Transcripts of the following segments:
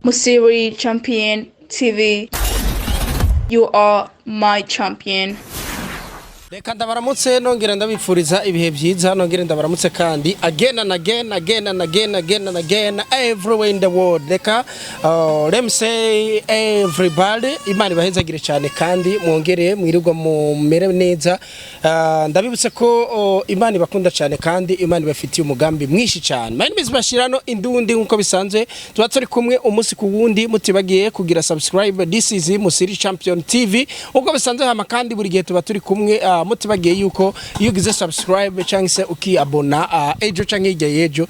Musiri Champion TV. You are my champion. Reka ndabaramutse nongera ndabifuriza ibihe byiza nongera ndabaramutse kandi again and again everywhere in the world. Reka let me say everybody Imana ibahezagire cyane kandi mwongere mwirirwa mu mere neza. Ndabibutse ko Imana ibakunda cyane kandi Imana ibafitiye umugambi mwinshi cyane. My name is Bashirano Indundi nkuko bisanzwe tuba turi kumwe umunsi ku wundi mutibagiye kugira subscribe. This is Musiri Champion TV uko bisanzwe hama kandi buri gihe tuba turi kumwe mutibagiye yuko iyo ugize subscribe cyangwa se ukiabona ejo cyangwa yejo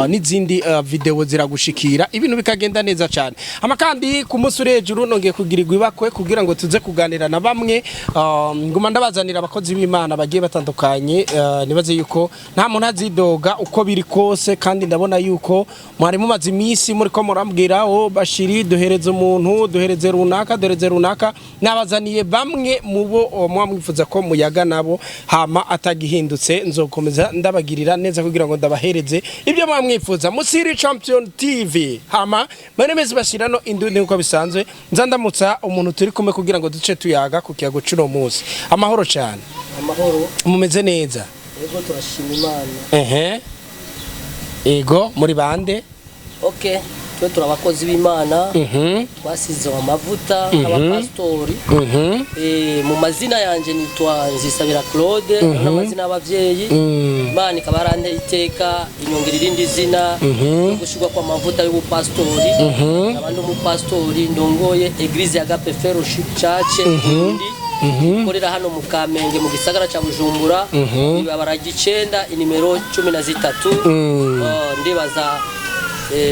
n'izindi video ziragushikira ibintu bikagenda neza cyane. Ama kandi ku munsi urejuru nongeye kugirirwa ibakwe kugira ngo tuze kuganira na bamwe nguma ndabazanira abakozi b'Imana bagiye batandukanye. Nibaze yuko nta muntu azidoga uko biri kose kandi ndabona yuko mwari mumaze iminsi muri ko murambwira Bashiri duhereze umuntu duhereze runaka nabazaniye bamwe mubo mwamwifuza ko muyaga nabo hama atagihindutse nzokomeza ndabagirira neza kugira ngo ndabahereze ibyo mwamwifuza. Musiri Champion TV hama Manemezi Bashirano Indundi nkuko bisanzwe nzandamutsa umuntu turi kumwe kugira ngo duce tuyaga ku kiyago cuno munsi. Amahoro cyane. Amahoro. Mumeze neza? Yego turashima Imana. Ego muri bande? Okay. Twe turabakozi b'Imana twasize amavuta abapastori mu mazina yanje nitwa Nzisabira Claude n'amazina y'abavyeyi Imana ikabarante iteka inyongera irindi zina gushirwa kwa mavuta y'ubupastori abandi umupastori ndongoye Eglise ya Gape Fellowship Church korera hano mu Kamenge mu gisagara ca Bujumbura ibabaraga 9 inimero 13 ndibaza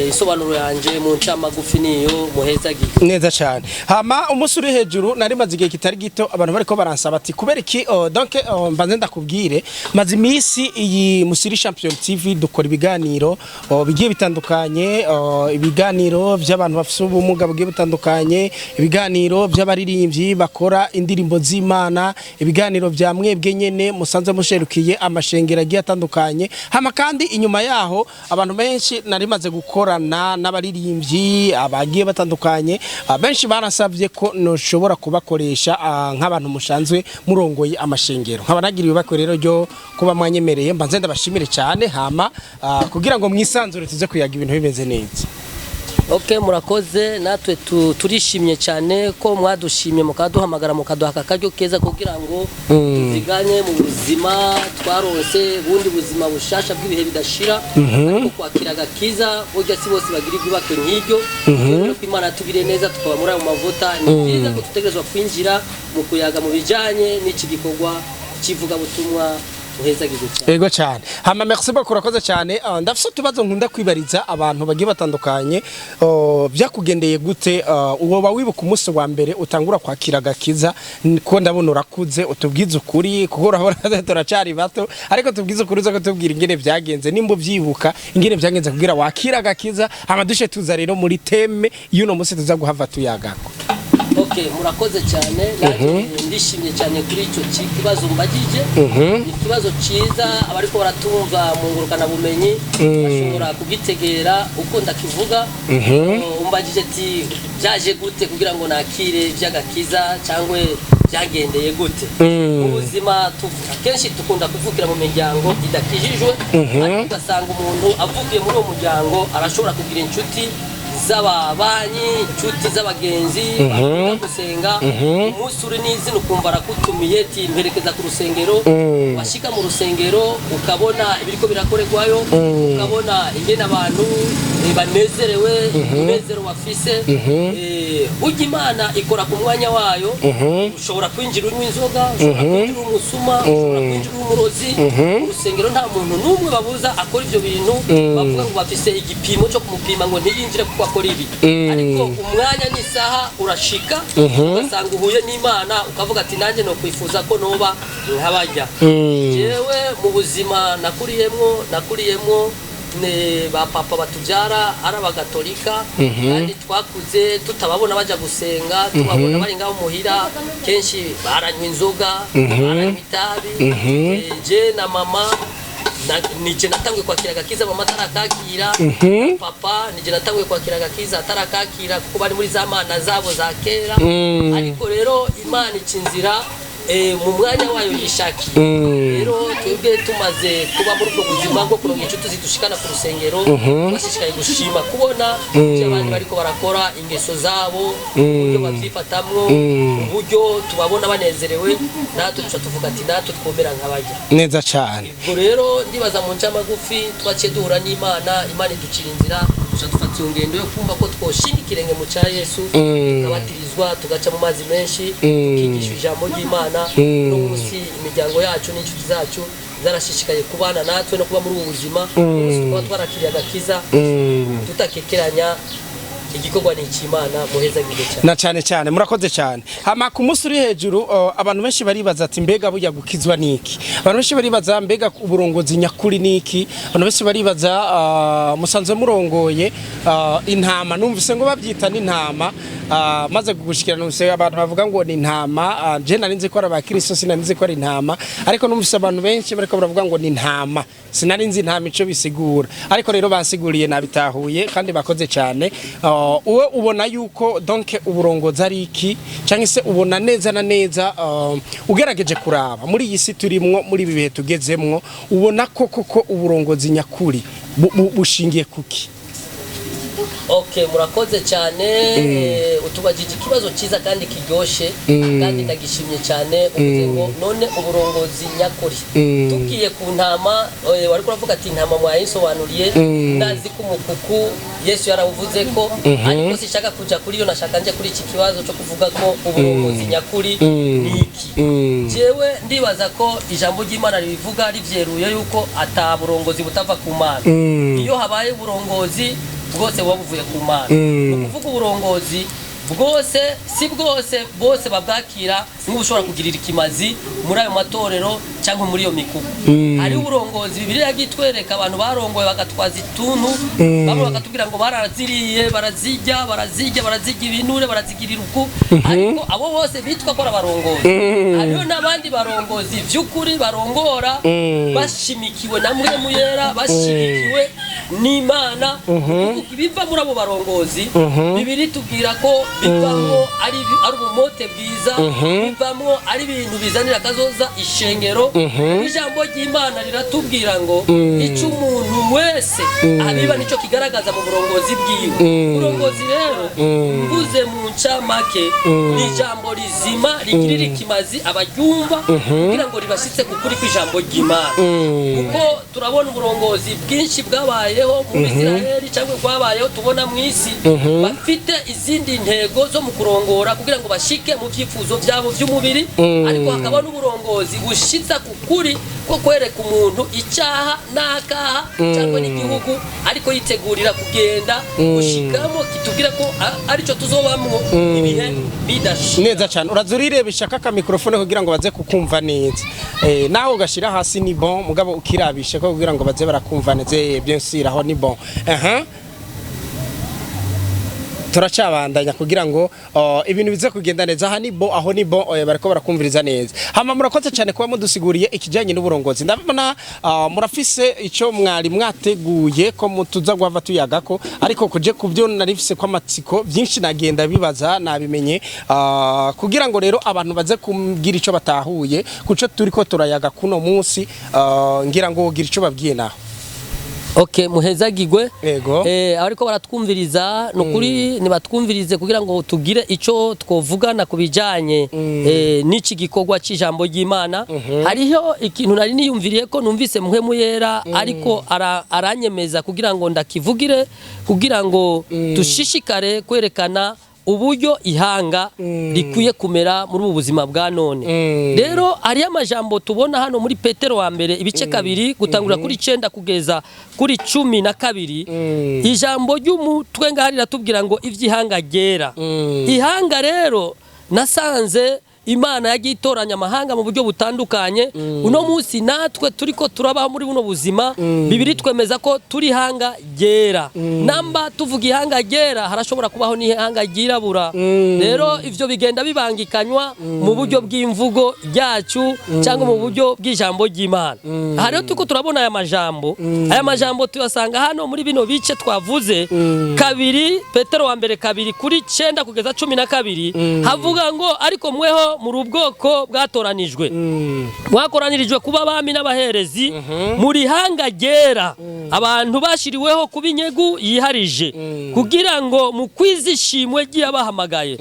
isobanuro yanje mu ncamagufi niyo muhezagirwe neza cyane. Hama umusuri hejuru nari maze igihe kitari gito abantu bariko baransaba ati kubera iki donc mbanze ndakubwire maze imisi iyi Musiri Champion TV dukora ibiganiro bigiye bitandukanye, ibiganiro by'abantu bafite ubumuga bugiye butandukanye, ibiganiro by'abaririmbyi bakora indirimbo z'Imana, ibiganiro bya mwebwe nyene musanze musherukiye amashengero agiye atandukanye. Hama kandi inyuma yaho abantu benshi nari maze korana n'abaririmbyi abagiye batandukanye benshi barasabye ko noshobora kubakoresha nk'abantu mushanzwe murongoye amashengero nk'abanagira ibibakorero ryo kuba mwanyemereye mbanze ndabashimire cyane hama kugira ngo mwisanzure tuze kuyaga ibintu bimeze neza. Okay, murakoze natwe turishimye cyane ko mwadushimye mukaduhamagara mukaduha akaryo keza kugira ngo tuziganye mu buzima twarose bundi buzima bushasha bw'ibihe bidashira ariko kwakiraga kiza burya si bose bagira ibibake nk'iryo rero ko Imana tubire neza tukaba muri ayo mavuta ni byiza ko tutegerezwa kwinjira mu kuyaga mu bijanye n'iki gikorwa kivuga butumwa. Ego cyane. Hama merci beaucoup urakoze cyane. Ndafite tubazo nkunda kwibariza abantu bagiye batandukanye byakugendeye gute uwo bawibuka umunsi wa mbere utangura kwakira gakiza ko ndabona urakuze utubwiza ukuri kuko urabona turacari bato ariko tubwiza ukuri zo kutubwira ingene byagenze nimba byibuka ingene byagenze kugira wakira gakiza hama dushe tuza rero muri teme y'uno munsi tuza guhava tuyagako. Okay, murakoze cyane ndishimye cyane kuri icyo kibazo mbagije ikibazo cyiza abariko baratumva mu ngurukana bumenyi bashobora kugitegera uko ndakivuga umbagije ati byaje gute kugira ngo nakire byagakiza cyangwa byagendeye gute ubuzima kenshi tukunda kuvukira mu miryango idakijijwe ariko ugasanga umuntu avugiye muri uwo muryango arashobora kugira inshuti z'ababanyi inshuti z'abagenzi bakunda gusenga umunsi uri n'izina ukumva arakutumiye ati mperekeza ku rusengero washika mu rusengero ukabona ibiriko birakorerwayo ukabona ingene abantu banezerewe umunezero bafise ujya Imana ikora ku mwanya wayo ushobora kwinjira unywa inzoga ushobora kwinjira umusuma ushobora kwinjira umurozi urusengero nta muntu n'umwe babuza akora ivyo bintu bavuga ngo bafise igipimo cyo kumupima ngo ntiyinjire kuko akora ibi ariko umwanya n'isaha urashika ugasanga uhuye n'Imana ukavuga ati nanjye no kwifuza ko noba nkabajya jewe mu buzima nakuriyemwo ne ba papa batubyara ari abagatolika kandi twakuze tutababona baja gusenga tubabona bari ngaho muhira kenshi baranywa inzoga baranywa itabi je na mama nije natanguye kwakira agakiza mama atarakakira papa nije natanguye kwakira agakiza atarakakira kuko bari muri za mana zabo za kera ariko rero Imana icinzira mu mwanya wayo yishakiye rero twebwe tumaze kuba muri ubwo buzima bwo kuronka inshuti zidushikana ku rusengero bashishikaye gushima kubona abandi bariko barakora ingeso zabo uburyo bavyifatamwo uburyo tubabona banezerewe natwe tuca tuvuga ati natwe twomera nk'abajya neza cyane ubwo rero ndibaza mu nca magufi twaciye duhura n'Imana iducira inzira tuca dufata iyo ngendo yo kumva ko twoshinga ikirenge mu ca Yesu tukabatirizwa tugaca mu mazi menshi tukigisha ijambo ry'Imana no munsi imiryango yacu n'inshuti zacu zarashishikaye kubana natwe no kuba muri ubu buzima tukaba twarakiriye agakiza tutakekeranya igikorwa ni cy'Imana muheza gide cyane na cyane murakoze cyane hama ku munsi uri hejuru abantu benshi baribaza ati mbega burya gukizwa niki abantu benshi baribaza mbega uburongozi nyakuri niki abantu benshi baribaza musanzwe murongoye intama numvise ngo babyita n'intama maze gugushikirana numvise abantu bavuga ngo ni intama je nari nzi ko ari abakristo sinari nzi ko ari intama ariko numvise abantu benshi bariko baravuga ngo ni intama sinari nzi intama ico bisigura ariko rero bansiguriye nabitahuye kandi bakoze cyane uwe ubona yuko donc uburongozi ari iki cyangwa se ubona neza na neza ugerageje kuraba muri iyi si turimwo muri ibi bihe tugezemwo ubona koko uburongozi nyakuri bushingiye kuki Okay, murakoze cyane utubajije ikibazo cyiza kandi kiryoshe kandi ndagishimye cyane uvuze ngo none uburongozi nyakuri tugiye ku ntama wari kuravuga ati intama mwayisobanuriye ndazi ko umukuku Yesu yaravuze ko ariko sishaka kuja kuri yo nashaka nje kuri iki kibazo cyo kuvuga ko uburongozi nyakuri niki jewe ndibaza ko ijambo ry'Imana ribivuga rivyeruye yuko ataburongozi butava ku Mana iyo habaye uburongozi bwose wabuvuye ku Mana ukuvuga uburongozi bwose si bwose babwakira nk'ubushobora kugirira ikimazi muri ayo matorero cyangwa muri iyo mikuku hari uburongozi Bibiliya yagitwereka abantu barongoye bagatwaza ituntu bamwe bakatubwira ngo baraziriye barazijya ibinure barazigirira uku ariko abo bose bitwa ko abarongozi hariho n'abandi barongozi by'ukuri barongora bashimikiwe na Muhemu Yera bashimikiwe n'Imana biva muri abo barongozi Bibiliya tubwira ko bivamo ari ubumote bwiza bivamo ari ibintu bizanira kazoza ishengero ijambo ry'Imana riratubwira ngo icyo umuntu wese abiba nico kigaragaza mu burongozi bwiwe uburongozi rero mvuze mu ncamake ni ijambo rizima rigirira ikimazi abaryumva kugira ngo ribashitse kukuri kw'ijambo ry'Imana kuko turabona uburongozi bwinshi bwabayeho mu Isiraheli cyangwa bwabayeho tubona mu isi bafite izindi ntego zo mu kurongora kugira ngo bashike mu byifuzo byabo by'umubiri ariko hakaba n'uburongozi bushitsa kukuri ko kwereka umuntu icyaha n'akaha cyangwa n'igihugu ariko yitegurira kugenda gushikamo kitubwira ko arico tuzobamwo ibihe bidashira neza cyane urazurirebesha shaka mikrofone kugira ngo baze kukumva neza naho ugashira hasi ni bon mugabo ukirabisha ko kugira ngo baze barakumva neza bien sûr aho ni bon turacabandanya kugira ngo ibintu bize kugenda neza aha ni bo aho ni bo bariko barakumviriza neza hama murakoze cyane kuba mudusiguriye ikijanye n'uburongozi ndabona murafise ico mwari mwateguye ko mutuza gwava tuyagako ariko kuje kubyo narifise kwa matsiko byinshi nagenda bibaza nabimenye kugira ngo rero abantu baze kumbwira ico batahuye kuco turiko turayaga kuno munsi ngira ngo ugira ico babwiye naho Okay, muhezagirwe Ego. Ariko baratwumviriza nukuri nibatwumvirize kugira ngo tugire ico twovugana kubijanye n'iki gikorwa cy'ijambo ry'Imana hariho ikintu nari niyumviriye ko numvise Muhemu Yera ariko aranyemeza kugira ngo ndakivugire kugira ngo dushishikare kwerekana uburyo ihanga rikwiye kumera muri ubu buzima bwa none rero ari amajambo tubona hano muri Petero wa mbere ibice kabiri gutangura kuri 9 kugeza kuri 12 ijambo ry'umutwe ngahari ratubwira ngo ivy'ihanga gera ihanga rero nasanze Imana yagiye itoranya amahanga mu buryo butandukanye uno munsi natwe turiko turabaho muri buno buzima bibiri twemeza ko turi hanga gera namba tuvuga ihanga gera harashobora kubaho ni hanga girabura rero ivyo bigenda bibangikanywa mu buryo bw'imvugo ryacu cyangwa mu buryo bw'ijambo ry'Imana aha rero tuko turabona aya majambo tuyasanga hano muri bino bice twavuze kabiri Petero wa mbere kabiri kuri 9 kugeza 12 havuga ngo ariko mweho muri ubwoko bwatoranijwe mwakoranirijwe kuba abami n'abaherezi muri hanga gera abantu bashiriweho kuba inyegu yiharije kugira ngo mu kwizishimwe giyabahamagaye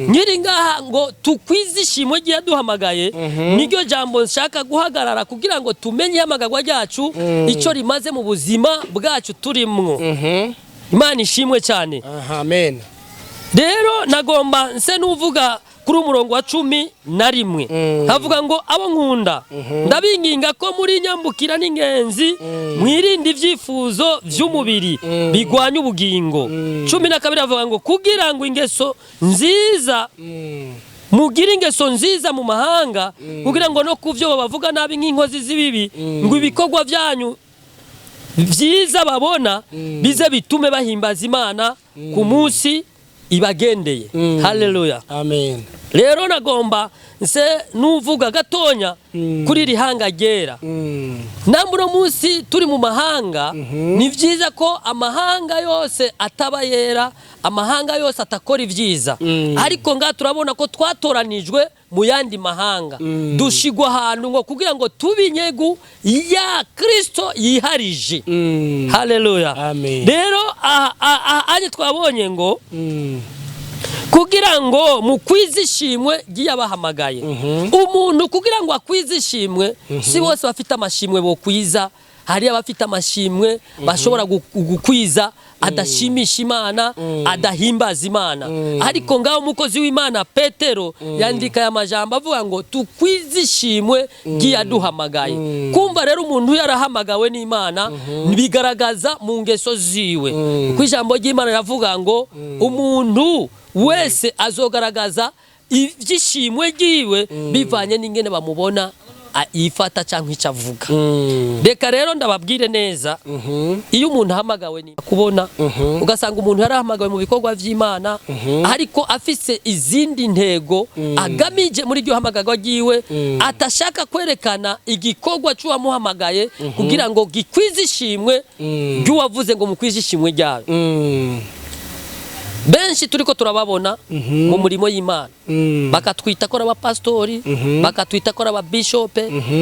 nyiri ngaha ngo tukwizishimwe giyaduhamagaye niryo jambo nshaka guhagarara kugira ngo tumenye amagagwa ryacu ico rimaze mu buzima bwacu turimwo Imana ishimwe cyane amen rero nagomba nse nuvuga kuri umurongo wa 11 havuga ngo abo nkunda ndabinginga ko muri nyambukira n'ingenzi mwirinde ivyifuzo vy'umubiri bigwanya ubugingo 12 havuga ngo kugira ngo ingeso nziza mugira ingeso nziza mu mahanga kugira ngo no kuvyo bavuga nabi nk'inkozi z'ibibi ngo ibikorwa byanyu vyiza babona bize bitume bahimbaza Imana ku munsi ibagendeye haleluya amen rero nagomba nse nuvuga gatonya kuri rihanga gera namuro munsi turi mu mahanga ni vyiza ko amahanga yose ataba yera amahanga yose atakora ivyiza ariko nga turabona ko twatoranijwe mu yandi mahanga dushigwa ahantu ngo kugira ngo tubinyegu ya Kristo yiharije haleluya amen rero anye twabonye ngo kugira ngo mu kwizishimwe giyabahamagaye umuntu kugira ngo akwizishimwe si bose bafite amashimwe bo kwiza hari abafite amashimwe bashobora gukwiza adashimisha Imana adahimbaza Imana ariko ngaho umukozi w'Imana Petero yandika ya majambo avuga ngo tukwizishimwe giyaduhamagaye kumva rero umuntu yarahamagawe n'Imana bigaragaza mu ngeso ziwe kwijambo ry'Imana yavuga ngo umuntu wese azogaragaza ivyishimwe giwe bivanye n'ingene bamubona ifata cyangwa icavuga reka rero ndababwire neza iyo umuntu ahamagawe ni kubona ugasanga umuntu yarahamagawe mu bikorwa vy'Imana ariko afise izindi ntego agamije muri ryo hamagarwa giwe atashaka kwerekana igikorwa cy'uwamuhamagaye kugira ngo gikwizishimwe ry'uwavuze ngo mukwizishimwe ryawe benshi turiko turababona mu murimo y'Imana bakatwita ko aba pastori bakatwita ko aba bishop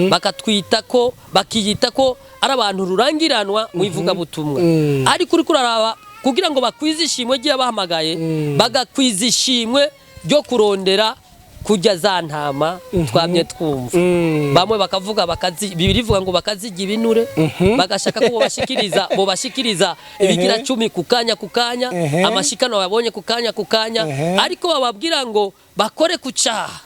bakatwita ko bakiyita ko ari abantu rurangiranwa mu ivuga butumwa ariko uri kuraraba kugira ngo bakwizishimwe giye bahamagaye bagakwizishimwe ryo kurondera kujya za ntama twamye twumva bamwe bakavuga bibiri vuga ngo bakazigira ibinure bagashaka ko bashikiriza ibigira 10 kukanya amashikano babonye kukanya ariko bababwira ngo bakore kucaha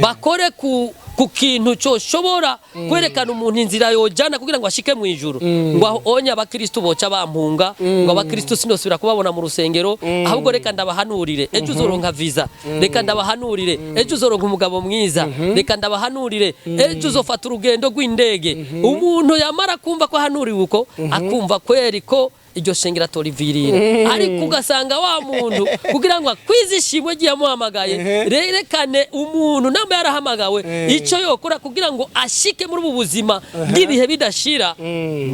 bakore ku kintu cyo shobora kwerekana umuntu inzira yojana kugira ngo ashike mu ijuru ngo onya abakristo boca bampunga ngo abakristo sinosubira kubabona mu rusengero ahubwo reka ndabahanurire ejo uzoronka visa reka ndabahanurire ejo uzoronka umugabo mwiza reka ndabahanurire ejo uzofata urugendo rw'indege umuntu yamara kumva ko ahanuriwe uko akumva kweri ko iryo shengera torivirira ariko ugasanga wa muntu kugira ngo akwizishimwe giye muhamagaye rerekane umuntu namba yarahamagawe ico yokora kugira ngo ashike muri ubu buzima bw'ibihe bidashira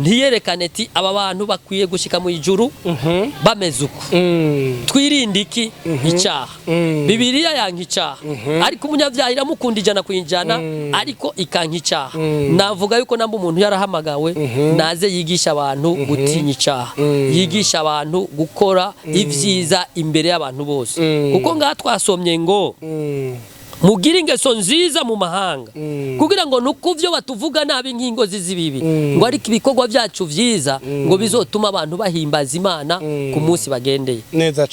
ntiyerekane ati aba bantu bakwiye gushika mu ijuru bameze uko twirinde iki icyaha Bibiliya yanka icyaha ariko umunyabyaha iramukunda ijana kuyijana ariko ikanka icyaha navuga yuko namba umuntu yarahamagawe naze yigisha abantu gutinya icyaha yigisha abantu gukora ivyiza imbere y'abantu bose kuko ngaha twasomye ngo mugira ingeso nziza mu mahanga kugira ngo nukuvyo batuvuga nabi nk'ingozi z'ibibi ngo ariko ibikorwa byacu vyiza ngo bizotuma abantu bahimbaza Imana ku munsi bagendeye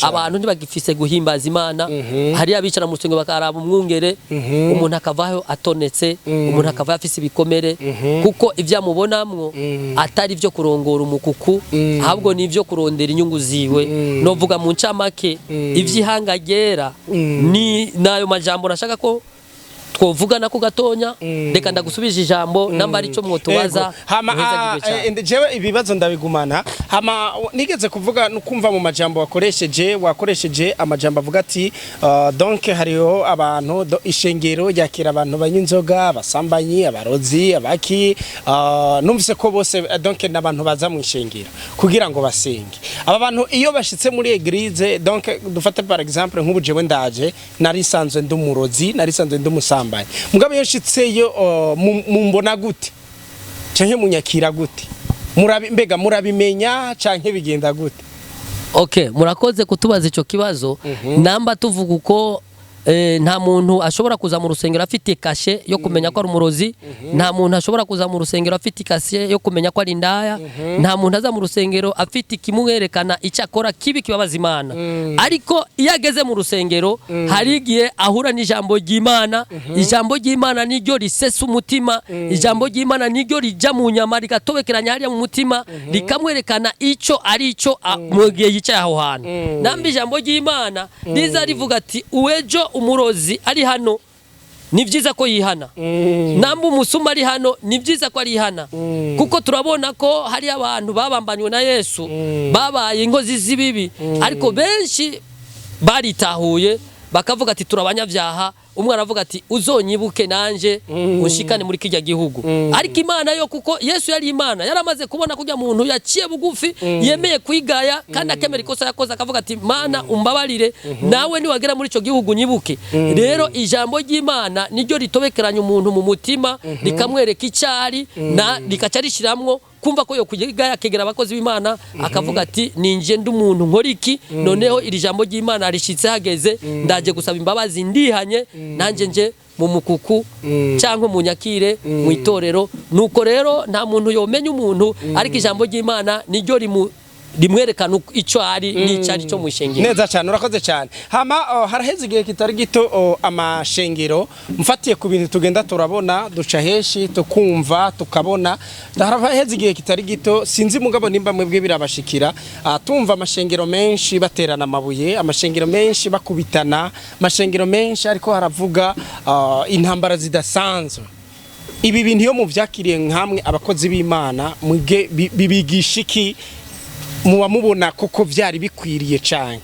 abantu ntibagifise guhimbaza Imana hari abicara mu rusengero bakaraba umwungere umuntu akavaho atonetse umuntu akavaho afise ibikomere kuko ivyamubonamwo atari vyo kurongora umukuku ahubwo ni vyo kurondera inyungu ziwe novuga mu ncamake ivy'ihanga ryera ni nayo majambo nashaka ko twovugana ko gatonya reka ndagusubije ijambo namba ari cyo mwotubaza hama jewe ibibazo ndabigumana hama nigeze kuvuga nukumva mu majambo wakoresheje amajambo avuga ati donc hariho abantu ishengero yakira abantu banyinzoga abasambanyi abarozi abaki numvise ko bose donc nabantu baza mu ishengero kugira ngo basenge aba bantu iyo bashitse muri eglise donc dufate par exemple nk'ubu jewe ndaje nari sanzwe ndumurozi nari sanzwe ndumusambanye mugabe yo shitseyo mumbona gute canke munyakira gute mbega murabimenya canke bigenda gute? Okay, murakoze kutubaza ico kibazo namba tuvuga uko nta muntu ashobora kuza mu rusengero afite kashe yo kumenya ko ari umurozi nta muntu ashobora kuza mu rusengero afite kashe yo kumenya ko ari indaya nta muntu aza mu rusengero afite kimwerekana icyo akora kibi kibabaza Imana ariko iyo ageze mu rusengero hari igihe ahura n'ijambo ry'Imana ijambo ry'Imana niryo risesa umutima ijambo ry'Imana niryo rija mu nyama rigatobekeranya hariya mu mutima rikamwerekana icyo ari cyo mu gihe yicaye aho hantu nambi ijambo ry'Imana riza rivuga ati uwejo umurozi ari hano ni byiza ko yihana namba umusuma ari hano ni byiza ko ari hana kuko turabona ko hari abantu babambanywe na Yesu babaye inkozi z'ibibi ariko benshi baritahuye bakavuga ati turabanyabyaha umwe aravuga ati uzonyibuke nanje unshikane muri kijya gihugu ariko Imana yo kuko Yesu yari Imana yaramaze kubona kujya muntu yaciye bugufi yemeye kwigaya kandi akemera ikosa yakoze akavuga ati Mana umbabarire nawe ni wagera muri ico gihugu nyibuke rero ijambo ry'Imana niryo ritobekeranya umuntu mu mutima rikamwereka icari na rikacarishiramwo kumva ko yo kugaya kegera abakozi b'Imana akavuga ati ninje ndumuntu nkoriki noneho iri jambo ry'Imana rishitse hageze ndaje gusaba imbabazi ndihanye nanje nje mu mukuku cyangwa mu nyakire mu itorero nuko rero nta muntu yomenya umuntu ariko ijambo ry'Imana niryo rimwerekana icyo ari n'icari cyo mu ishengero neza cyane urakoze cyane hama haraheze igihe kitari gito amashengero mfatiye ku bintu tugenda turabona duca heshi tukumva tukabona haraheze igihe kitari gito sinzi mugabo nimba mwebwe birabashikira tumva amashengero menshi baterana amabuye amashengero menshi bakubitana amashengero menshi ariko haravuga intambara zidasanzwe ibi bintu iyo muvyakiriye nkamwe abakozi b'Imana mwige bibigishiki muba mubona koko vyari bikwiriye cyane?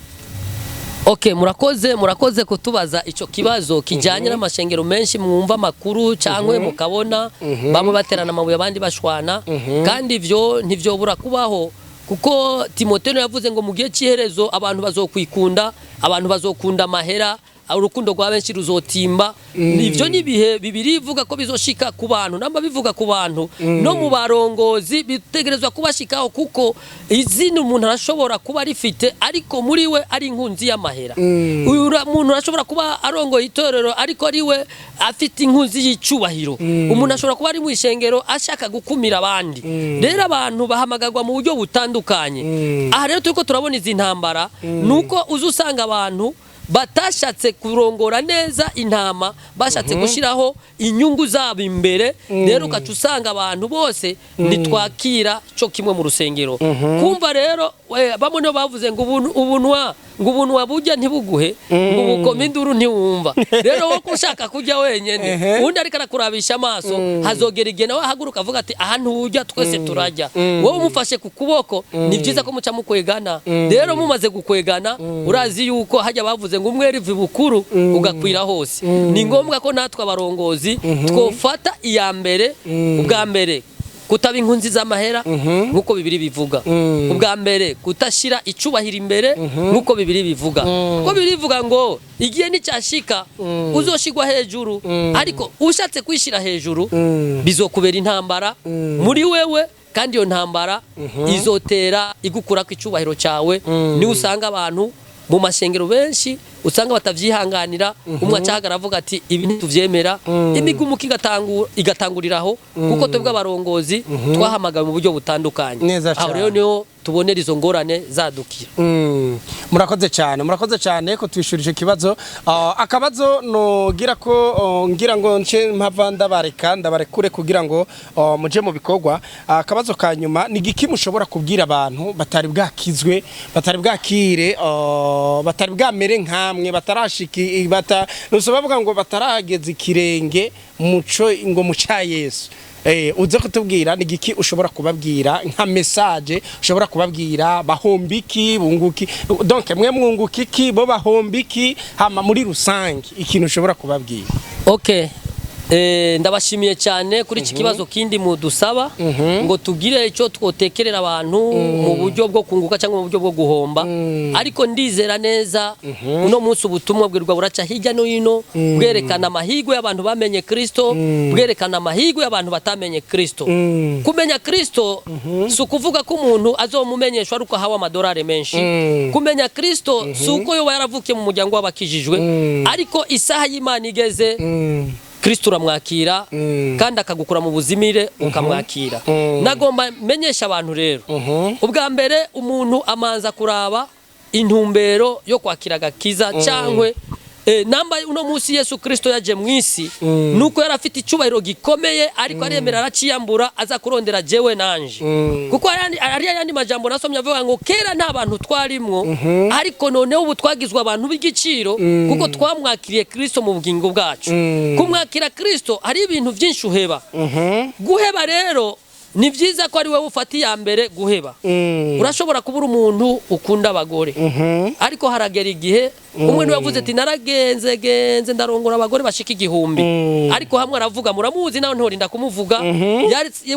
Okay, murakoze kutubaza ico kibazo kijanye n'amashengero menshi mwumva makuru cyangwe mukabona bamwe baterana amabuye abandi bashwana kandi ivyo ntivyobura kubaho kuko Timotheo yavuze ngo mu gihe cy'iherezo abantu bazokwikunda abantu bazokunda amahera urukundo rwa benshi ruzotimba ivyo ni bihe bibiri ivuga ko bizoshika ku bantu namba bivuga ku bantu no mu barongozi bitegerezwa kubashikaho kuko izina umuntu arashobora kuba rifite ariko muri we ari inkunzi y'amahera uyu muntu arashobora kuba arongoye itorero ariko ari we afite inkunzi y'icubahiro umuntu ashobora kuba ari mu ishengero ashaka gukumira abandi rero abantu bahamagarwa mu buryo butandukanye aha rero turiko turabona izi ntambara nuko uzusanga abantu batashatse kurongora neza intama bashatse gushiraho inyungu zabo imbere rero ukaca usanga abantu bose nitwakira cyo kimwe mu rusengero kumva rero bamwe no bavuze ngo ubuntu wabujya ntibuguhe ngo bukome induru ntiwumva rero wo kushaka kujya wenyene undi ariko arakurabisha amaso hazogera igihe nawe haguruka avuga ati aha ntujya twese turajya wowe umufashe ku kuboko ni byiza ko muca mukwegana rero mumaze gukwegana urazi yuko hajya bavuze ngo umwe rivi bukuru ugakwira hose ni ngombwa ko natwe abarongozi twofata iya mbere ubwa mbere kutaba inkunzi z'amahera nkuko bibiri bivuga ubwa mbere kutashira icubahira imbere nkuko bibiri bivuga ko bibiri bivuga ngo igihe nicyashika uzoshigwa hejuru ariko ushatse kwishira hejuru bizokubera intambara muri wewe kandi iyo ntambara izotera igukura ku icubahiro cyawe ni usanga abantu mu mashengero benshi usanga batavyihanganira umwe acahagara avuga ati ibi ntituvyemera imigumuka igatanguriraho kuko twebwe abarongozi twahamagaye mu buryo butandukanye aho rero niho tubonera izo ngorane zadukira murakoze cyane ko twishurije kibazo akabazo nogira ko ngira ngo nce mpava ndabarekure kugira ngo muje mu bikorwa akabazo kanyuma ni giki mushobora kubwira abantu batari bwakizwe batari bwakire batari bwamere nkamwe bamwe batarashiki bavuga ngo batarageza ikirenge muco ngo muca Yesu. Uze kutubwira ni giki ushobora kubabwira nka message ushobora kubabwira bahombiki bunguki donc mwe mwungukiki bo bahombiki hama muri rusange ikintu ushobora kubabwira. Okay. Ndabashimiye cyane kuri iki kibazo kindi mudusaba ngo tugire icyo twotekerera abantu mu buryo bwo kunguka cyangwa mu buryo bwo guhomba, ariko ndizera neza uno munsi ubutumwa bwirwa buraca hirya no hino bwerekana amahirwe y'abantu bamenye Kristo, bwerekana amahirwe y'abantu batamenye Kristo. Kumenya Kristo si ukuvuga ko umuntu azomumenyeshwa ariko hawa amadolari menshi. Kumenya Kristo si uko yoba yaravukiye mu muryango w'abakijijwe, ariko isaha y'Imana igeze Kristo uramwakira kandi akagukura mu buzimire ukamwakira. Nagomba menyesha abantu rero, ubwa mbere umuntu amanza kuraba intumbero yo kwakira agakiza cyangwe namba uno munsi Yesu Kristo yaje mwisi nuko yarafite icubahiro gikomeye, ariko aremera araciyambura aza kurondera jewe nanje. Kuko ari yandi majambo nasomye avuga ngo kera nta bantu twarimwo, ariko noneho ubu twagizwe abantu b'igiciro kuko twamwakiriye Kristo mu bugingo bwacu. Kumwakira Kristo hari ibintu byinshi uheba. Guheba rero ni byiza ko ari wowe ufati ya mbere guheba. Urashobora kubura umuntu ukunda abagore, ariko haragera igihe umwe niwe yavuze ati naragenze ndarongora abagore bashika 1000, ariko hamwe aravuga muramuzi nawe ntorinda kumuvuga,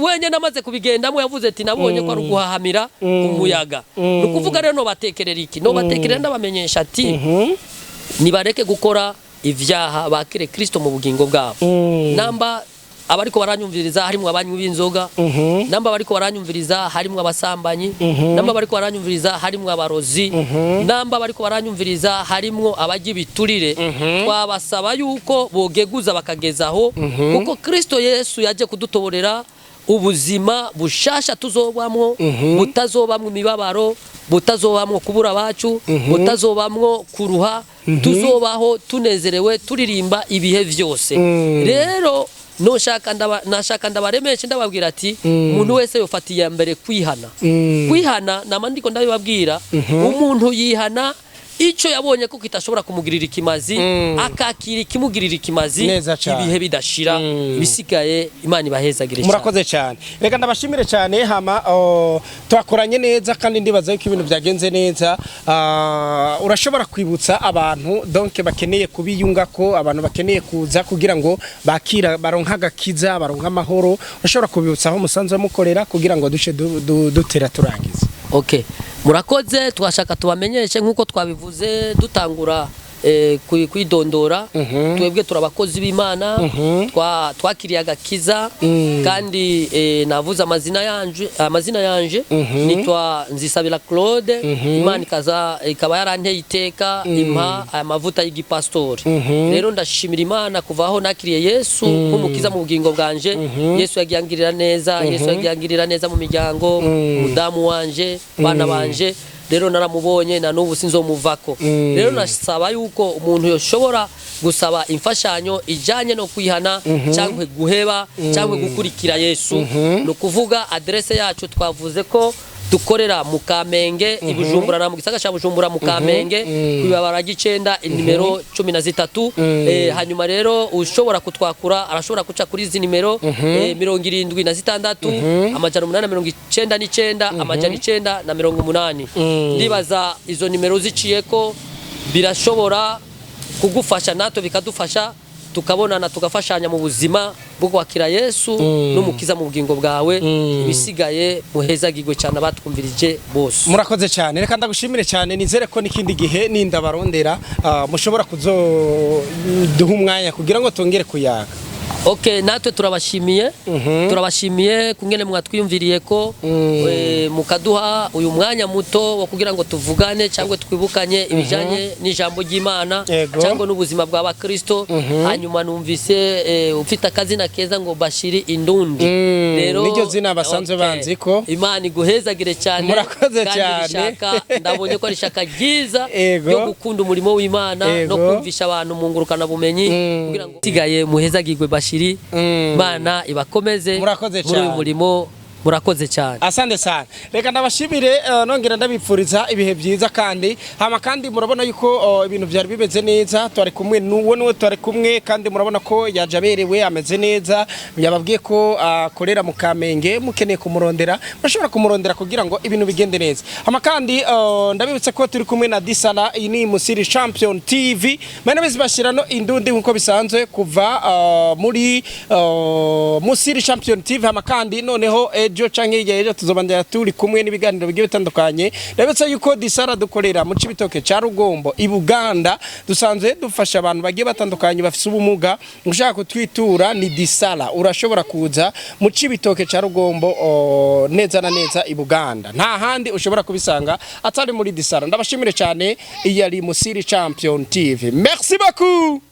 wenye namaze kubigendamo yavuze ati nabonye ko ari guhahamira umuyaga. Nukuvuga rero no batekerera iki, no batekerera ndabamenyesha ati nibareke gukora ivyaha bakire Kristo mu bugingo bwabo. Namba abariko baranyumviriza harimwe abanywi b'inzoga, namba bariko baranyumviriza harimwe abasambanyi, namba bariko baranyumviriza harimwe abarozi, namba bariko baranyumviriza harimwe abaji biturire, twabasaba yuko bogeguza bakagezaho, kuko Kristo Yesu yaje kudutoborera ubuzima bushasha tuzobamwo, butazobamwo imibabaro, butazobamwo kubura bacu, butazobamwo kuruha, tuzobaho tunezerewe turirimba ibihe vyose. Rero nashaka ndabaremeshe ndababwira ati umuntu wese yofatiye mbere kwihana namandiko ndabibabwira, umuntu yihana ico yabonye ko kitashobora kumugirira ikimazi, akakira kimugirira ikimazi ibihe bidashira, bisigaye Imana ibahezagire cyane. Murakoze cyane, reka ndabashimire cyane hama twakoranye neza kandi ndibaza ko ibintu byagenze neza. Urashobora kwibutsa abantu donc bakeneye kubiyunga ko abantu bakeneye kuza kugira ngo bakira baronka agakiza baronka amahoro, urashobora kubibutsa aho musanzwe mukorera kugira ngo duce dutera turangiza. Okay, murakoze. Twashaka tubamenyeshe nkuko twabivuze dutangura kwidondora, twebwe turabakozi b'Imana, twakiriye agakiza kandi navuze amazina yanje nitwa Nzisabira Claude. Imana ikaba yaranteye iteka impa amavuta y'igipastori. Rero ndashimira Imana kuvaho nakiriye Yesu nk'umukiza mu bugingo bwanje. Yesu yagiyangirira neza, Yesu yagiyangirira neza mu miryango, mudamu wanje, bana banje. Rero naramubonye na nubu sinzomuvako. Rero nasaba yuko umuntu yoshobora gusaba imfashanyo ijanye no kwihana cyangwa guheba cyangwa gukurikira Yesu. No kuvuga adresse yacu twavuze ko dukorera mu Kamenge ibujumbura na mu gisaka cya Bujumbura mu Kamenge kwibabara gicenda nimero 13. Hanyuma rero ushobora kutwakura arashobora kuca kuri izi nimero 76 amajana 899 amajana 980. Ndibaza izo nimero ziciyeko birashobora kugufasha nato bikadufasha tukabonana tugafashanya mu buzima bwo kwakira Yesu n'umukiza mu bugingo bwawe. Bisigaye muhezagirwe cyane abatwumvirije bose. Murakoze cyane, reka ndagushimire cyane. Nizere ko nikindi gihe nindabarondera mushobora kuzoduha umwanya kugira ngo tongere kuyaga. Okay, natwe turabashimiye kungene mwatwiyumviriye ko mukaduha uyu mwanya muto wo kugira ngo tuvugane cyangwa twibukanye ibijanye n'ijambo ry'Imana cyangwa n'ubuzima bwa Kristo. Hanyuma numvise ufite akazina keza ngo Bashiri Indundi. Rero niryo zina basanzwe banzi ko. Imana iguhezagire cyane. Murakoze cyane. Ndabonye ko ari shaka ryiza yo gukunda umurimo w'Imana no kumvisha abantu mu ngurukana bumenyi kugira ngo tigaye muhezagirwe Bashiri. Mana ibakomeze muri uyu murimo murakoze cyane. Asante sana. Reka ndabashimire nongera ndabipfuriza ibihe byiza kandi hama kandi murabona yuko ibintu byari bimeze neza twari kumwe nuwo twari kumwe kandi murabona ko yajaberewe ameze neza yababwiye ko akorera mu Kamenge mukeneye kumurondera bashobora kumurondera kugira ngo ibintu bigende neza. Hama kandi ndabibutse ko turi kumwe na Disala iyi ni Musiri Champion TV mane bizibashirano indundi nkuko bisanzwe kuva muri Musiri Champion TV hama kandi noneho ejo canke yejo tuzobandanya turi kumwe n'ibiganiro bigiye bitandukanye. Ndabetse yuko Disala dukorera mu Cibitoke ca Rugombo i Buganda dusanzwe dufasha abantu bagiye batandukanye bafise ubumuga ushaka kutwitura ni Disala urashobora kuza mu Cibitoke ca Rugombo neza na neza i Buganda nta handi ushobora kubisanga atari muri Disala. Ndabashimire cyane iyi ari Musiri Champion TV. Merci beaucoup.